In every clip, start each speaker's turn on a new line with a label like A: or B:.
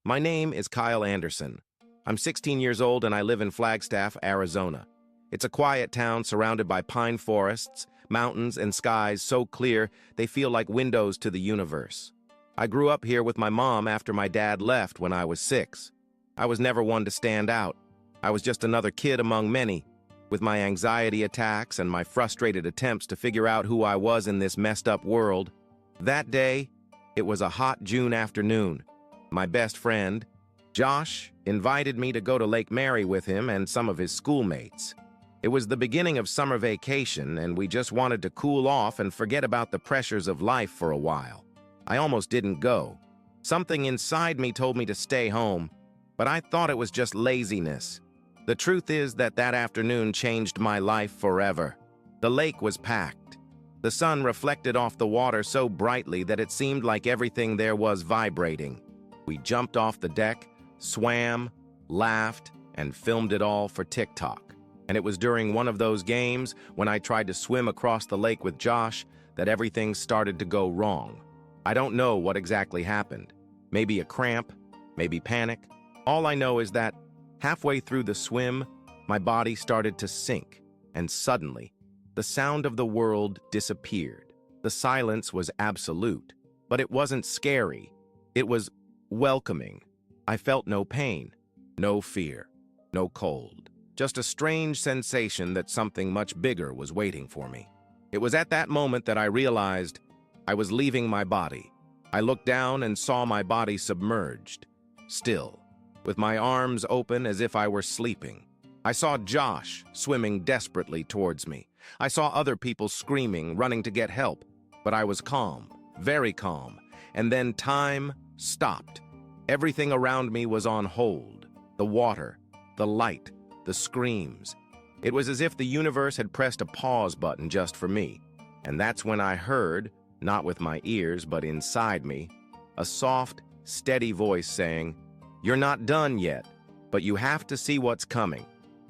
A: My name is Kyle Anderson. I'm 16 years old and I live in Flagstaff, Arizona. It's a quiet town surrounded by pine forests, mountains, and skies so clear they feel like windows to the universe. I grew up here with my mom after my dad left when I was 6. I was never one to stand out. I was just another kid among many, with my anxiety attacks and my frustrated attempts to figure out who I was in this messed up world. That day, it was a hot June afternoon. My best friend, Josh, invited me to go to Lake Mary with him and some of his schoolmates. It was the beginning of summer vacation, and we just wanted to cool off and forget about the pressures of life for a while. I almost didn't go. Something inside me told me to stay home, but I thought it was just laziness. The truth is that afternoon changed my life forever. The lake was packed. The sun reflected off the water so brightly that it seemed like everything there was vibrating. We jumped off the deck, swam, laughed, and filmed it all for TikTok. And it was during one of those games, when I tried to swim across the lake with Josh, that everything started to go wrong. I don't know what exactly happened. Maybe a cramp, maybe panic. All I know is that halfway through the swim, my body started to sink, and suddenly, the sound of the world disappeared. The silence was absolute, but it wasn't scary. It was welcoming. I felt no pain, no fear, no cold. Just a strange sensation that something much bigger was waiting for me. It was at that moment that I realized I was leaving my body. I looked down and saw my body submerged, still, with my arms open as if I were sleeping. I saw Josh swimming desperately towards me. I saw other people screaming, running to get help, but I was calm, very calm, and then time stopped. Everything around me was on hold. The water, the light, the screams. It was as if the universe had pressed a pause button just for me. And that's when I heard, not with my ears but inside me, a soft, steady voice saying, "You're not done yet, but you have to see what's coming."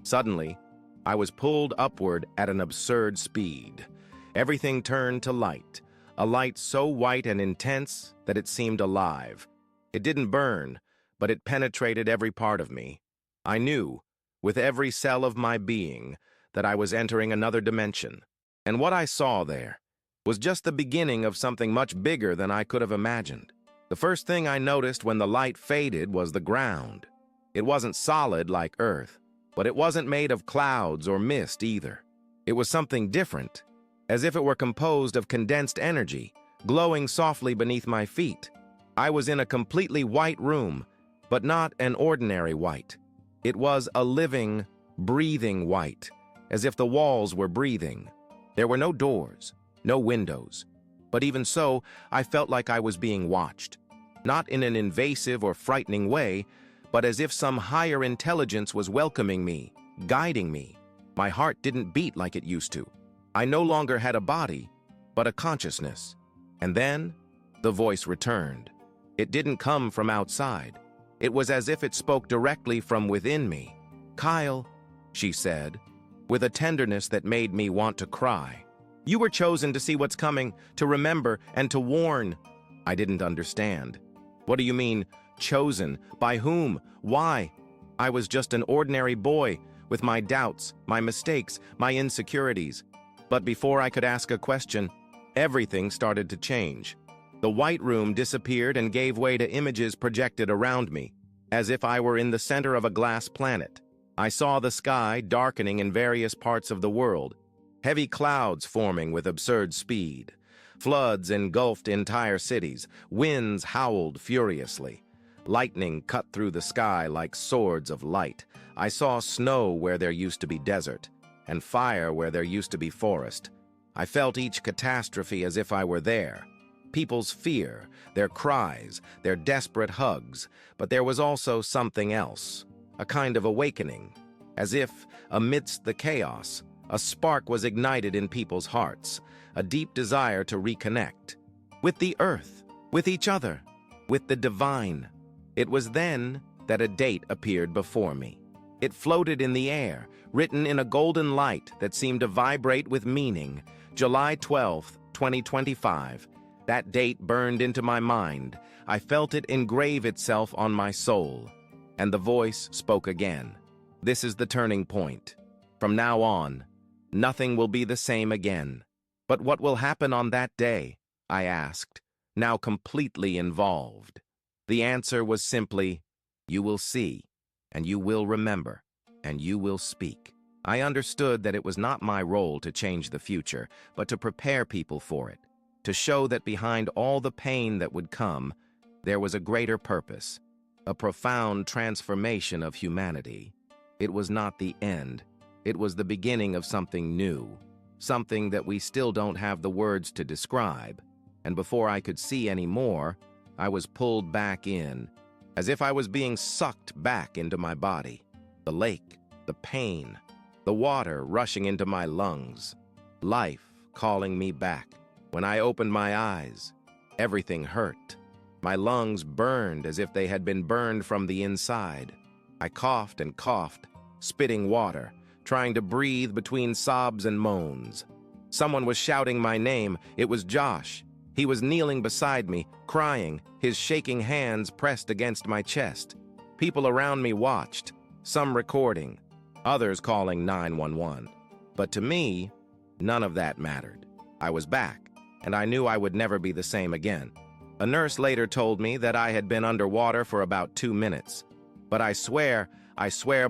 A: Suddenly, I was pulled upward at an absurd speed. Everything turned to light, a light so white and intense that it seemed alive. It didn't burn, but it penetrated every part of me. I knew, with every cell of my being, that I was entering another dimension. And what I saw there was just the beginning of something much bigger than I could have imagined. The first thing I noticed when the light faded was the ground. It wasn't solid like Earth, but it wasn't made of clouds or mist either. It was something different, as if it were composed of condensed energy, glowing softly beneath my feet. I was in a completely white room, but not an ordinary white. It was a living, breathing white, as if the walls were breathing. There were no doors, no windows. But even so, I felt like I was being watched. Not in an invasive or frightening way, but as if some higher intelligence was welcoming me, guiding me. My heart didn't beat like it used to. I no longer had a body, but a consciousness. And then, the voice returned. It didn't come from outside. It was as if it spoke directly from within me. "Kyle," she said, with a tenderness that made me want to cry. "You were chosen to see what's coming, to remember, and to warn." I didn't understand. "What do you mean, chosen? By whom? Why?" I was just an ordinary boy, with my doubts, my mistakes, my insecurities. But before I could ask a question, everything started to change. The white room disappeared and gave way to images projected around me, as if I were in the center of a glass planet. I saw the sky darkening in various parts of the world, heavy clouds forming with absurd speed. Floods engulfed entire cities, winds howled furiously. Lightning cut through the sky like swords of light. I saw snow where there used to be desert, and fire where there used to be forest. I felt each catastrophe as if I were there. People's fear, their cries, their desperate hugs, but there was also something else, a kind of awakening, as if, amidst the chaos, a spark was ignited in people's hearts, a deep desire to reconnect, with the earth, with each other, with the divine. It was then that a date appeared before me. It floated in the air, written in a golden light that seemed to vibrate with meaning. July 12th, 2025. That date burned into my mind. I felt it engrave itself on my soul. And the voice spoke again. This is the turning point. From now on, nothing will be the same again. But what will happen on that day? I asked, now completely involved. The answer was simply, you will see, and you will remember, and you will speak. I understood that it was not my role to change the future, but to prepare people for it, to show that behind all the pain that would come, there was a greater purpose, a profound transformation of humanity. It was not the end. It was the beginning of something new, something that we still don't have the words to describe. And before I could see any more, I was pulled back in, as if I was being sucked back into my body. The lake, the pain, the water rushing into my lungs, life calling me back. When I opened my eyes, everything hurt. My lungs burned as if they had been burned from the inside. I coughed and coughed, spitting water, trying to breathe between sobs and moans. Someone was shouting my name. It was Josh. He was kneeling beside me, crying, his shaking hands pressed against my chest. People around me watched, some recording, others calling 911. But to me, none of that mattered. I was back, and I knew I would never be the same again. A nurse later told me that I had been underwater for about 2 minutes. But I swear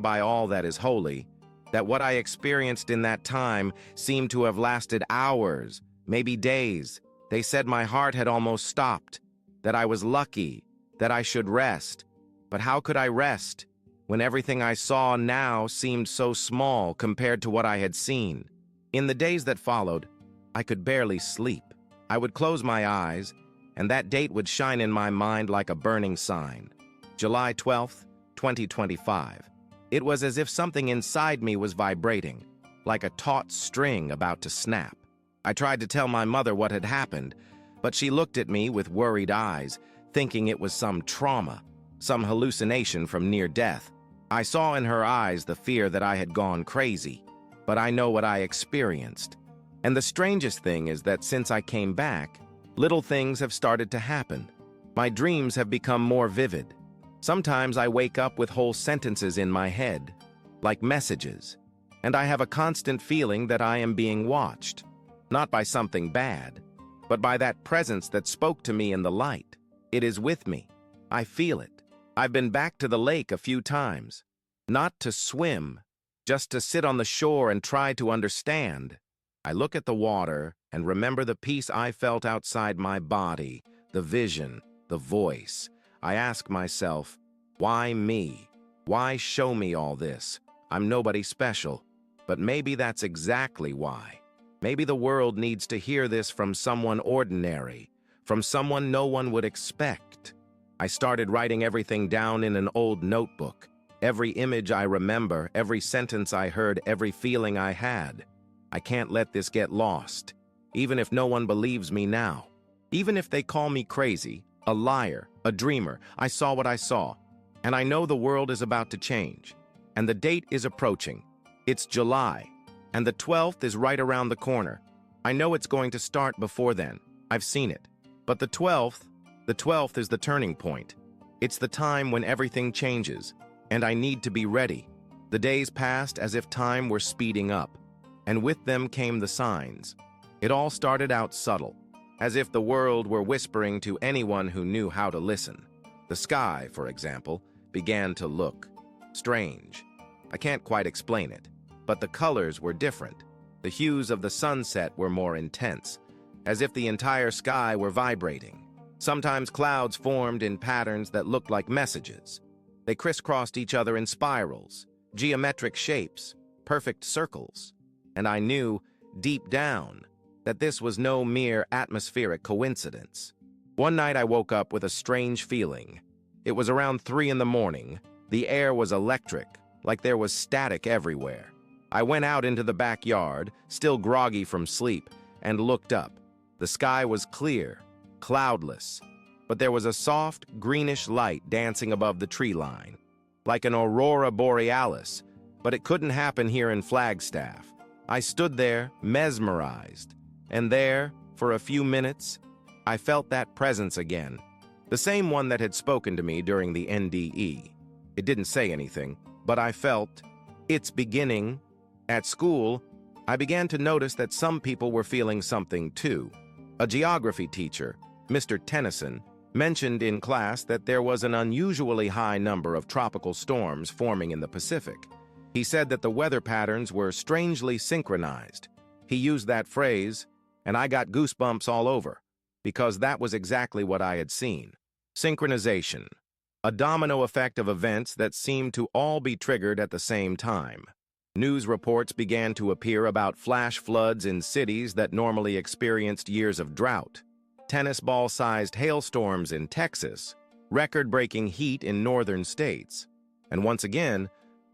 A: by all that is holy, that what I experienced in that time seemed to have lasted hours, maybe days. They said my heart had almost stopped, that I was lucky, that I should rest. But how could I rest when everything I saw now seemed so small compared to what I had seen? In the days that followed, I could barely sleep. I would close my eyes, and that date would shine in my mind like a burning sign. July 12th, 2025. It was as if something inside me was vibrating, like a taut string about to snap. I tried to tell my mother what had happened, but she looked at me with worried eyes, thinking it was some trauma, some hallucination from near death. I saw in her eyes the fear that I had gone crazy, but I know what I experienced. And the strangest thing is that since I came back, little things have started to happen. My dreams have become more vivid. Sometimes I wake up with whole sentences in my head, like messages, and I have a constant feeling that I am being watched. Not by something bad, but by that presence that spoke to me in the light. It is with me. I feel it. I've been back to the lake a few times. Not to swim, just to sit on the shore and try to understand. I look at the water and remember the peace I felt outside my body, the vision, the voice. I ask myself, why me? Why show me all this? I'm nobody special, but maybe that's exactly why. Maybe the world needs to hear this from someone ordinary, from someone no one would expect. I started writing everything down in an old notebook. Every image I remember, every sentence I heard, every feeling I had. I can't let this get lost, even if no one believes me now. Even if they call me crazy, a liar, a dreamer, I saw what I saw. And I know the world is about to change. And the date is approaching. It's July. And the 12th is right around the corner. I know it's going to start before then. I've seen it. But the 12th is the turning point. It's the time when everything changes, and I need to be ready. The days passed as if time were speeding up, and with them came the signs. It all started out subtle, as if the world were whispering to anyone who knew how to listen. The sky, for example, began to look strange. I can't quite explain it. But the colors were different. The hues of the sunset were more intense, as if the entire sky were vibrating. Sometimes clouds formed in patterns that looked like messages. They crisscrossed each other in spirals, geometric shapes, perfect circles. And I knew, deep down, that this was no mere atmospheric coincidence. One night I woke up with a strange feeling. It was around 3 in the morning. The air was electric, like there was static everywhere. I went out into the backyard, still groggy from sleep, and looked up. The sky was clear, cloudless, but there was a soft, greenish light dancing above the tree line, like an aurora borealis, but it couldn't happen here in Flagstaff. I stood there, mesmerized, and there, for a few minutes, I felt that presence again, the same one that had spoken to me during the NDE. It didn't say anything, but I felt, it's beginning. At school, I began to notice that some people were feeling something too. A geography teacher, Mr. Tennyson, mentioned in class that there was an unusually high number of tropical storms forming in the Pacific. He said that the weather patterns were strangely synchronized. He used that phrase, and I got goosebumps all over, because that was exactly what I had seen. Synchronization, a domino effect of events that seemed to all be triggered at the same time. News reports began to appear about flash floods in cities that normally experienced years of drought, tennis ball-sized hailstorms in Texas, record-breaking heat in northern states. And once again,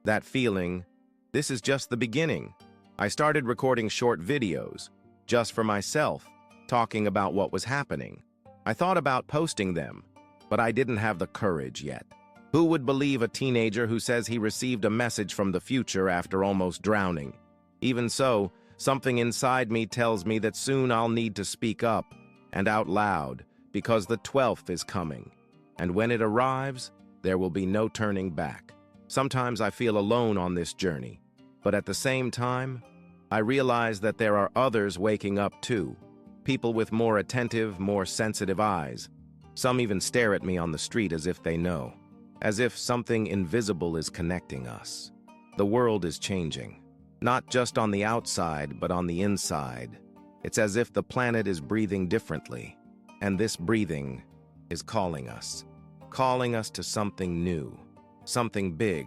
A: that feeling, this is just the beginning. I started recording short videos, just for myself, talking about what was happening. I thought about posting them, but I didn't have the courage yet. Who would believe a teenager who says he received a message from the future after almost drowning? Even so, something inside me tells me that soon I'll need to speak up, and out loud, because the 12th is coming. And when it arrives, there will be no turning back. Sometimes I feel alone on this journey, but at the same time, I realize that there are others waking up too, people with more attentive, more sensitive eyes. Some even stare at me on the street as if they know, as if something invisible is connecting us. The world is changing, not just on the outside, but on the inside. It's as if the planet is breathing differently, and this breathing is calling us to something new, something big,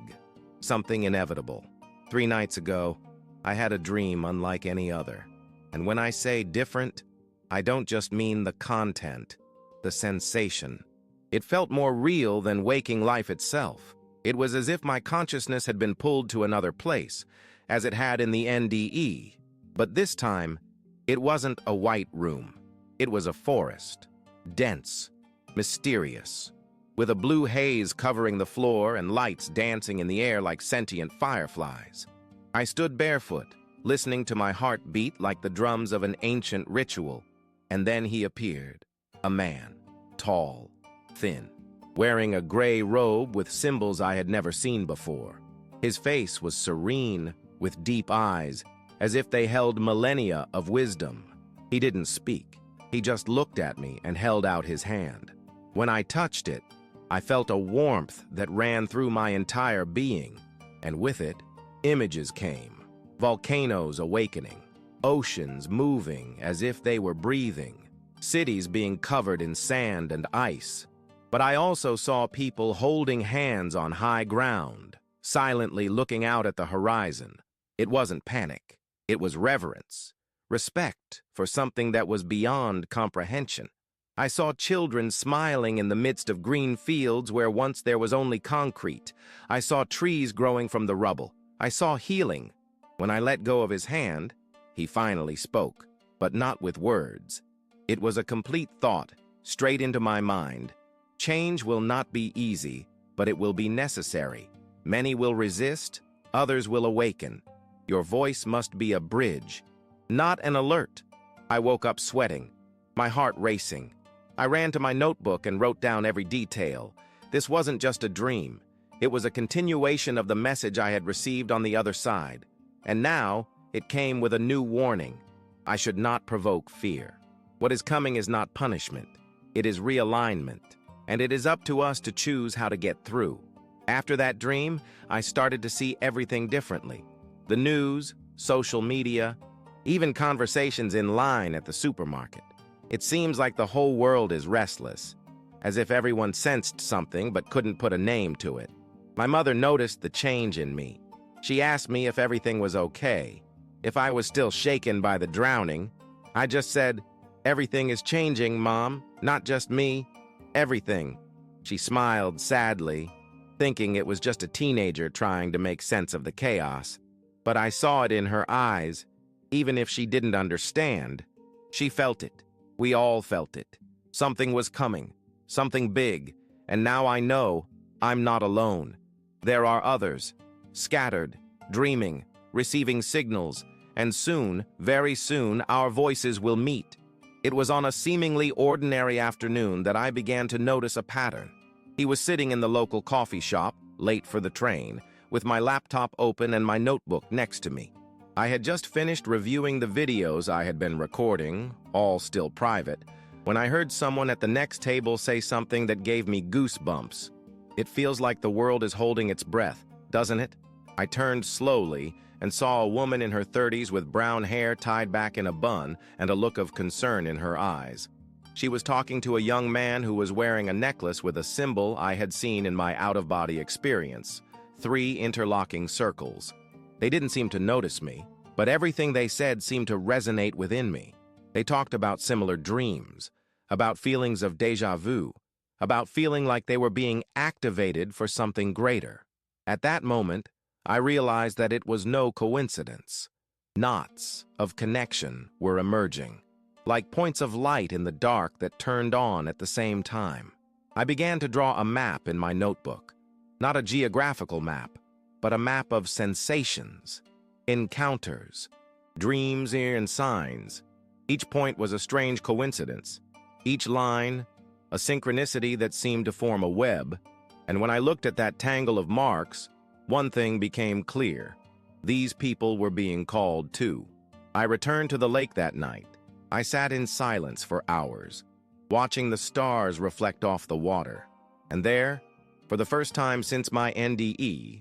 A: something inevitable. 3 nights ago, I had a dream unlike any other. And when I say different, I don't just mean the content, the sensation. It felt more real than waking life itself. It was as if my consciousness had been pulled to another place, as it had in the NDE. But this time, it wasn't a white room. It was a forest, dense, mysterious, with a blue haze covering the floor and lights dancing in the air like sentient fireflies. I stood barefoot, listening to my heart beat like the drums of an ancient ritual, and then he appeared, a man, tall, thin, wearing a gray robe with symbols I had never seen before. His face was serene, with deep eyes, as if they held millennia of wisdom. He didn't speak. He just looked at me and held out his hand. When I touched it, I felt a warmth that ran through my entire being, and with it, images came. Volcanoes awakening, oceans moving as if they were breathing, cities being covered in sand and ice. But I also saw people holding hands on high ground, silently looking out at the horizon. It wasn't panic. It was reverence, respect for something that was beyond comprehension. I saw children smiling in the midst of green fields where once there was only concrete. I saw trees growing from the rubble. I saw healing. When I let go of his hand, he finally spoke, but not with words. It was a complete thought, straight into my mind. Change will not be easy, but it will be necessary. Many will resist, others will awaken. Your voice must be a bridge, not an alert. I woke up sweating, my heart racing. I ran to my notebook and wrote down every detail. This wasn't just a dream. It was a continuation of the message I had received on the other side. And now, it came with a new warning. I should not provoke fear. What is coming is not punishment. It is realignment. And it is up to us to choose how to get through. After that dream, I started to see everything differently. The news, social media, even conversations in line at the supermarket. It seems like the whole world is restless, as if everyone sensed something but couldn't put a name to it. My mother noticed the change in me. She asked me if everything was okay, if I was still shaken by the drowning. I just said, "Everything is changing, Mom, not just me, everything." She smiled sadly, thinking it was just a teenager trying to make sense of the chaos. But I saw it in her eyes. Even if she didn't understand, she felt it. We all felt it. Something was coming, something big, and now I know I'm not alone. There are others, scattered, dreaming, receiving signals, and soon, very soon, our voices will meet. It was on a seemingly ordinary afternoon that I began to notice a pattern. He was sitting in the local coffee shop, late for the train, with my laptop open and my notebook next to me. I had just finished reviewing the videos I had been recording, all still private, when I heard someone at the next table say something that gave me goosebumps. It feels like the world is holding its breath, doesn't it? I turned slowly and saw a woman in her 30s with brown hair tied back in a bun and a look of concern in her eyes. She was talking to a young man who was wearing a necklace with a symbol I had seen in my out-of-body experience, 3 interlocking circles. They didn't seem to notice me, but everything they said seemed to resonate within me. They talked about similar dreams, about feelings of déjà vu, about feeling like they were being activated for something greater. At that moment, I realized that it was no coincidence. Knots of connection were emerging, like points of light in the dark that turned on at the same time. I began to draw a map in my notebook, not a geographical map, but a map of sensations, encounters, dreams and signs. Each point was a strange coincidence, each line a synchronicity that seemed to form a web, and when I looked at that tangle of marks, one thing became clear. These people were being called too. I returned to the lake that night. I sat in silence for hours, watching the stars reflect off the water. And there, for the first time since my NDE,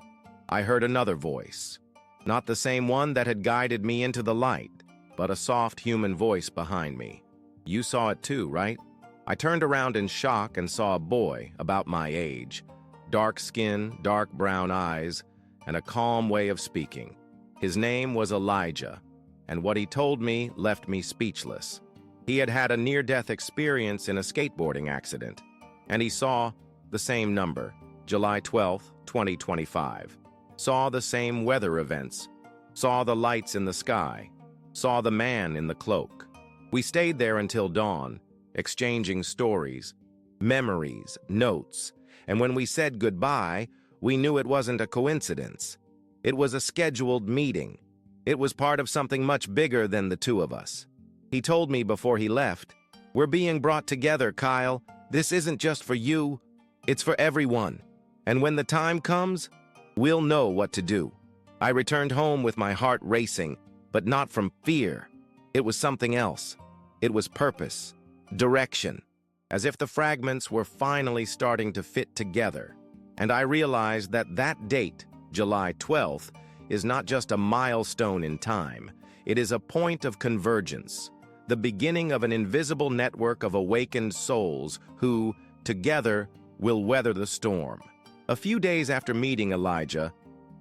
A: I heard another voice. Not the same one that had guided me into the light, but a soft human voice behind me. You saw it too, right? I turned around in shock and saw a boy about my age. Dark skin, dark brown eyes, and a calm way of speaking. His name was Elijah, and what he told me left me speechless. He had had a near-death experience in a skateboarding accident, and he saw the same number, July 12, 2025. Saw the same weather events, saw the lights in the sky, saw the man in the cloak. We stayed there until dawn, exchanging stories, memories, notes, and when we said goodbye, we knew it wasn't a coincidence. It was a scheduled meeting. It was part of something much bigger than the two of us. He told me before he left, "We're being brought together, Kyle. This isn't just for you, it's for everyone. And when the time comes, we'll know what to do." I returned home with my heart racing, but not from fear. It was something else. It was purpose, direction, as if the fragments were finally starting to fit together. And I realized that that date, July 12th, is not just a milestone in time. It is a point of convergence, the beginning of an invisible network of awakened souls who, together, will weather the storm. A few days after meeting Elijah,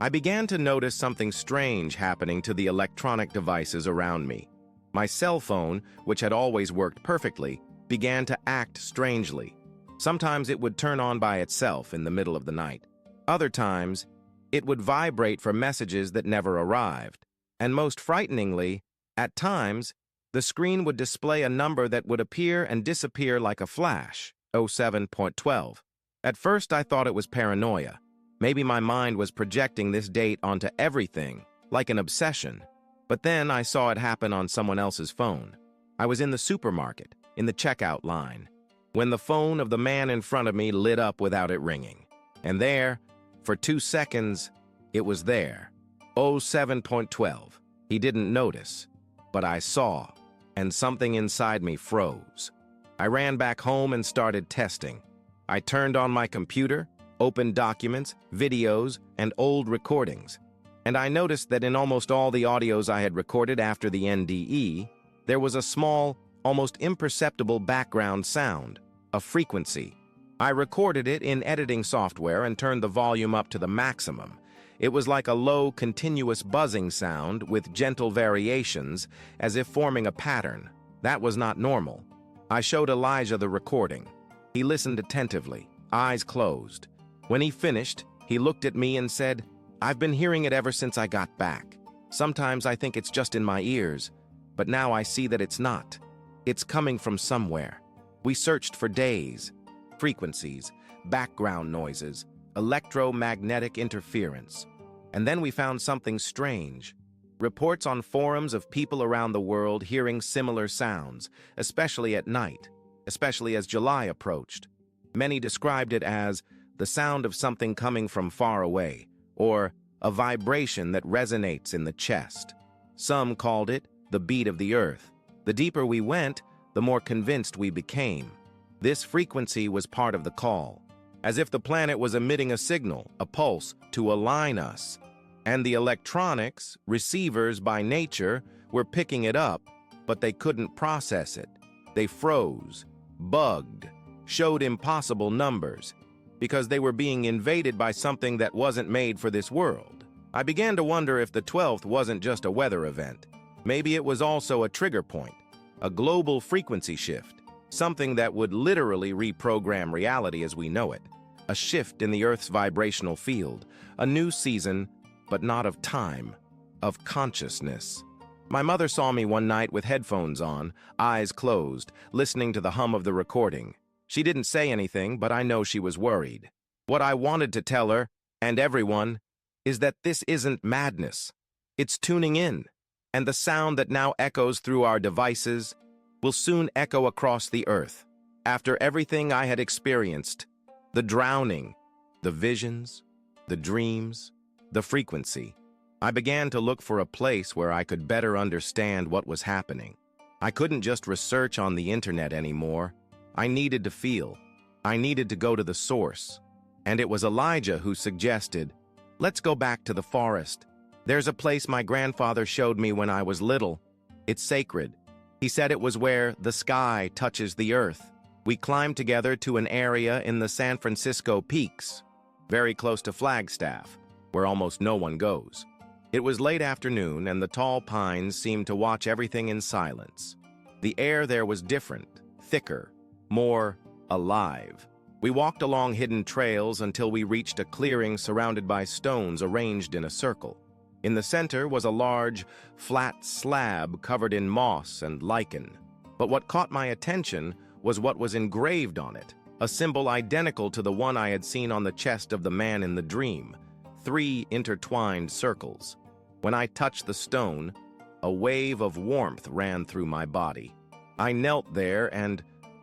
A: I began to notice something strange happening to the electronic devices around me. My cell phone, which had always worked perfectly, began to act strangely. Sometimes it would turn on by itself in the middle of the night. Other times, it would vibrate for messages that never arrived. And most frighteningly, at times, the screen would display a number that would appear and disappear like a flash, 07.12. At first, I thought it was paranoia. Maybe my mind was projecting this date onto everything, like an obsession. But then I saw it happen on someone else's phone. I was in the supermarket, in the checkout line, when the phone of the man in front of me lit up without it ringing. And there, for 2 seconds, it was there. 07.12. He didn't notice, but I saw, and something inside me froze. I ran back home and started testing. I turned on my computer, opened documents, videos, and old recordings. And I noticed that in almost all the audios I had recorded after the NDE, there was a small, almost imperceptible background sound, a frequency. I recorded it in editing software and turned the volume up to the maximum. It was like a low, continuous buzzing sound with gentle variations, as if forming a pattern. That was not normal. I showed Elijah the recording. He listened attentively, eyes closed. When he finished, he looked at me and said, "I've been hearing it ever since I got back. Sometimes I think it's just in my ears, but now I see that it's not. It's coming from somewhere." We searched for days. Frequencies, background noises, electromagnetic interference. And then we found something strange. reports on forums of people around the world hearing similar sounds, especially at night, especially as July approached. Many described it as the sound of something coming from far away, or a vibration that resonates in the chest. Some called it the beat of the earth. The deeper we went, the more convinced we became. This frequency was part of the call, as if the planet was emitting a signal, a pulse, to align us. And the electronics, receivers by nature, were picking it up, but they couldn't process it. They froze, bugged, showed impossible numbers, because they were being invaded by something that wasn't made for this world. I began to wonder if the 12th wasn't just a weather event. Maybe it was also a trigger point, a global frequency shift, something that would literally reprogram reality as we know it. A shift in the Earth's vibrational field, a new season, but not of time, of consciousness. My mother saw me one night with headphones on, eyes closed, listening to the hum of the recording. She didn't say anything, but I know she was worried. What I wanted to tell her, and everyone, is that this isn't madness. It's tuning in, and the sound that now echoes through our devices will soon echo across the earth. After everything I had experienced, the drowning, the visions, the dreams, the frequency, I began to look for a place where I could better understand what was happening. I couldn't just research on the internet anymore. I needed to feel. I needed to go to the source. And it was Elijah who suggested, let's go back to the forest. There's a place my grandfather showed me when I was little. It's sacred. He said it was where the sky touches the earth. We climbed together to an area in the San Francisco Peaks, very close to Flagstaff, where almost no one goes. It was late afternoon, and the tall pines seemed to watch everything in silence. The air there was different, thicker, more alive. We walked along hidden trails until we reached a clearing surrounded by stones arranged in a circle. In the center was a large, flat slab covered in moss and lichen. But what caught my attention was what was engraved on it, a symbol identical to the one I had seen on the chest of the man in the dream, 3 intertwined circles. When I touched the stone, a wave of warmth ran through my body. I knelt there and,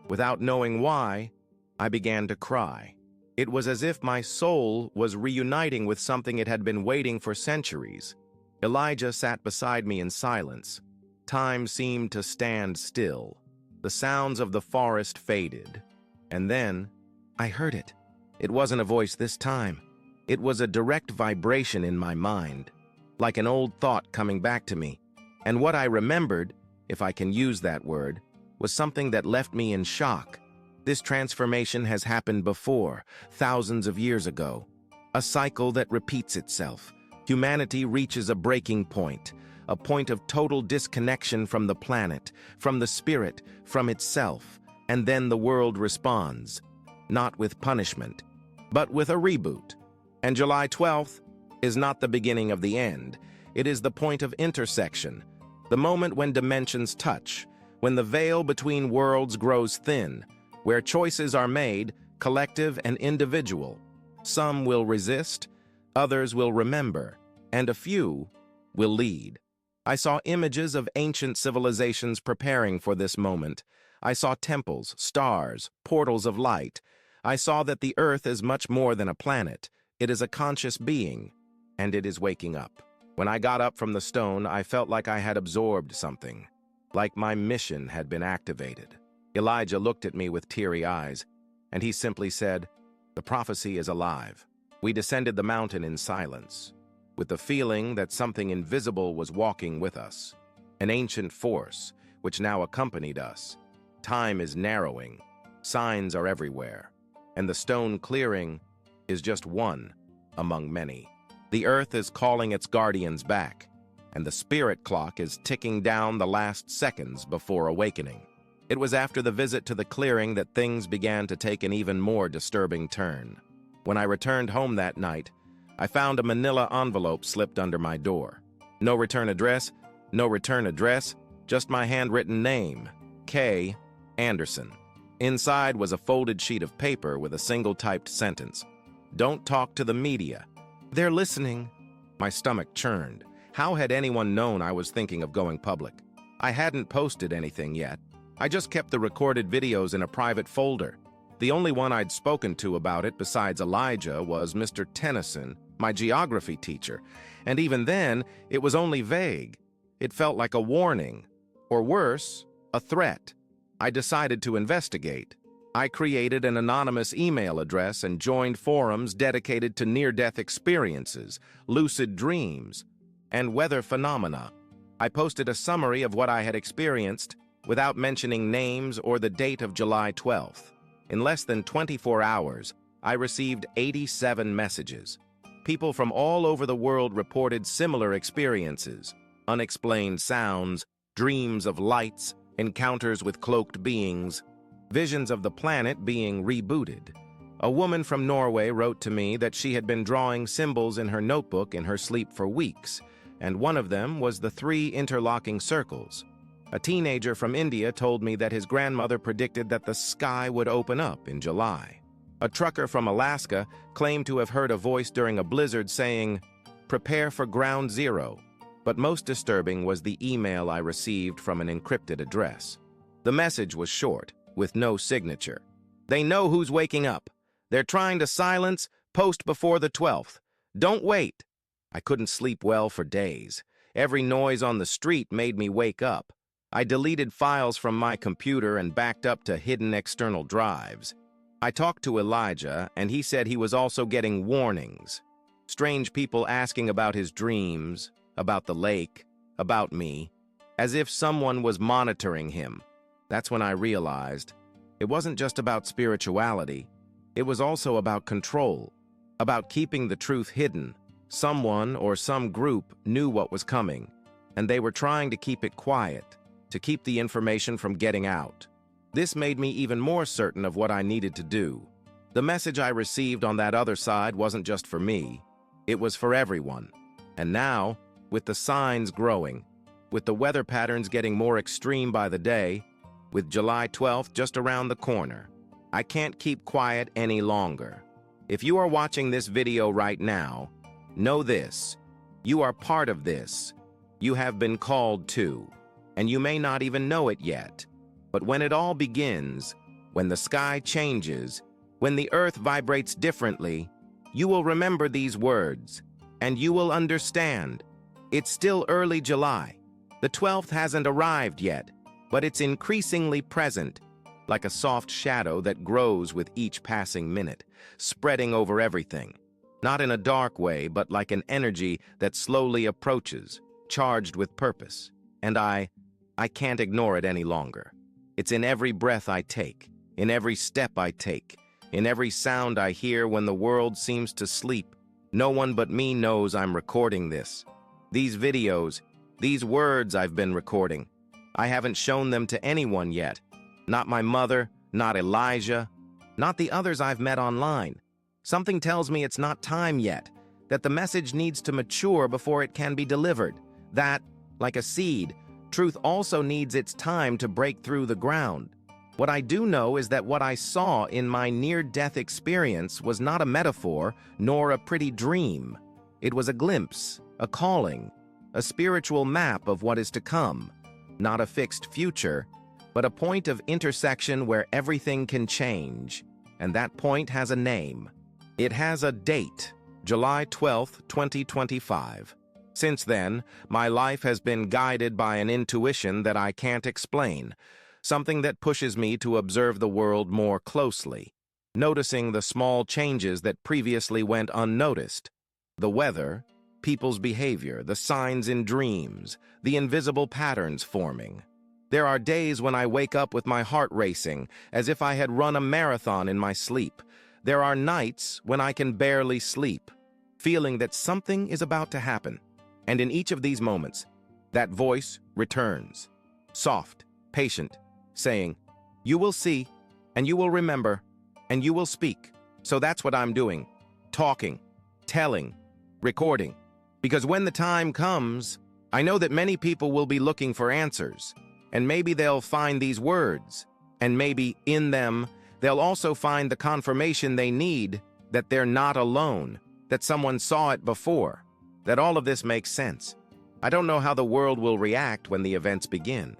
A: without knowing why, I began to cry. It was as if my soul was reuniting with something it had been waiting for centuries. Elijah sat beside me in silence. Time seemed to stand still. The sounds of the forest faded. And then, I heard it. It wasn't a voice this time. It was a direct vibration in my mind, like an old thought coming back to me. And what I remembered, if I can use that word, was something that left me in shock. This transformation has happened before, thousands of years ago. A cycle that repeats itself. Humanity reaches a breaking point, a point of total disconnection from the planet, from the spirit, from itself, and then the world responds, not with punishment, but with a reboot. And July 12th is not the beginning of the end. It is the point of intersection, the moment when dimensions touch, when the veil between worlds grows thin, where choices are made, collective and individual. Some will resist, others will remember, and a few will lead. I saw images of ancient civilizations preparing for this moment. I saw temples, stars, portals of light. I saw that the earth is much more than a planet. It is a conscious being, and it is waking up. When I got up from the stone, I felt like I had absorbed something, like my mission had been activated. Elijah looked at me with teary eyes, and he simply said, "The prophecy is alive." We descended the mountain in silence, with the feeling that something invisible was walking with us, an ancient force which now accompanied us. Time is narrowing, signs are everywhere, and the stone clearing is just one among many. The earth is calling its guardians back, and the spirit clock is ticking down the last seconds before awakening. It was after the visit to the clearing that things began to take an even more disturbing turn. When I returned home that night, I found a manila envelope slipped under my door. No return address, just my handwritten name, K. Anderson. Inside was a folded sheet of paper with a single typed sentence. "Don't talk to the media. They're listening." My stomach churned. How had anyone known I was thinking of going public? I hadn't posted anything yet. I just kept the recorded videos in a private folder. The only one I'd spoken to about it besides Elijah was Mr. Tennyson, my geography teacher, and even then, it was only vague. It felt like a warning, or worse, a threat. I decided to investigate. I created an anonymous email address and joined forums dedicated to near-death experiences, lucid dreams, and weather phenomena. I posted a summary of what I had experienced without mentioning names or the date of July 12th. In less than 24 hours, I received 87 messages. People from all over the world reported similar experiences, unexplained sounds, dreams of lights, encounters with cloaked beings, visions of the planet being rebooted. A woman from Norway wrote to me that she had been drawing symbols in her notebook in her sleep for weeks, and one of them was the 3 interlocking circles. A teenager from India told me that his grandmother predicted that the sky would open up in July. A trucker from Alaska claimed to have heard a voice during a blizzard saying, "Prepare for ground zero." But most disturbing was the email I received from an encrypted address. The message was short, with no signature. "They know who's waking up. They're trying to silence, post before the 12th. Don't wait." I couldn't sleep well for days. Every noise on the street made me wake up. I deleted files from my computer and backed up to hidden external drives. I talked to Elijah, and he said he was also getting warnings. Strange people asking about his dreams, about the lake, about me, as if someone was monitoring him. That's when I realized it wasn't just about spirituality. It was also about control, about keeping the truth hidden. Someone or some group knew what was coming, and they were trying to keep it quiet, to keep the information from getting out. This made me even more certain of what I needed to do. The message I received on that other side wasn't just for me. It was for everyone. And now, with the signs growing, with the weather patterns getting more extreme by the day, with July 12th just around the corner, I can't keep quiet any longer. If you are watching this video right now, know this: you are part of this. You have been called to, and you may not even know it yet. But when it all begins, when the sky changes, when the earth vibrates differently, you will remember these words, and you will understand. It's still early July. The 12th hasn't arrived yet, but it's increasingly present, like a soft shadow that grows with each passing minute, spreading over everything. Not in a dark way, but like an energy that slowly approaches, charged with purpose. And I can't ignore it any longer. It's in every breath I take, in every step I take, in every sound I hear when the world seems to sleep. No one but me knows I'm recording this. These videos, these words I've been recording, I haven't shown them to anyone yet. Not my mother, not Elijah, not the others I've met online. Something tells me it's not time yet, that the message needs to mature before it can be delivered, that, like a seed, truth also needs its time to break through the ground. What I do know is that what I saw in my near-death experience was not a metaphor nor a pretty dream. It was a glimpse, a calling, a spiritual map of what is to come. Not a fixed future, but a point of intersection where everything can change. And that point has a name. It has a date, July 12th, 2025. Since then, my life has been guided by an intuition that I can't explain, something that pushes me to observe the world more closely, noticing the small changes that previously went unnoticed. The weather, people's behavior, the signs in dreams, the invisible patterns forming. There are days when I wake up with my heart racing, as if I had run a marathon in my sleep. There are nights when I can barely sleep, feeling that something is about to happen. And in each of these moments, that voice returns, soft, patient, saying, "You will see, and you will remember, and you will speak." So that's what I'm doing, talking, telling, recording. Because when the time comes, I know that many people will be looking for answers, and maybe they'll find these words, and maybe in them, they'll also find the confirmation they need that they're not alone, that someone saw it before, that all of this makes sense. I don't know how the world will react when the events begin,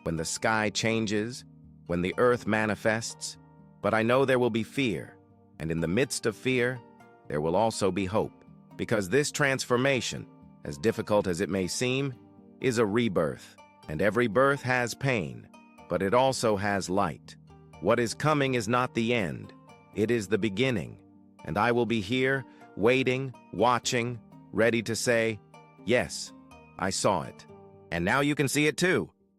A: when the sky changes, when the earth manifests, but I know there will be fear, and in the midst of fear, there will also be hope, because this transformation, as difficult as it may seem, is a rebirth, and every birth has pain, but it also has light. What is coming is not the end, it is the beginning, and I will be here, waiting, watching, ready to say, yes, I saw it. And now you can see it too.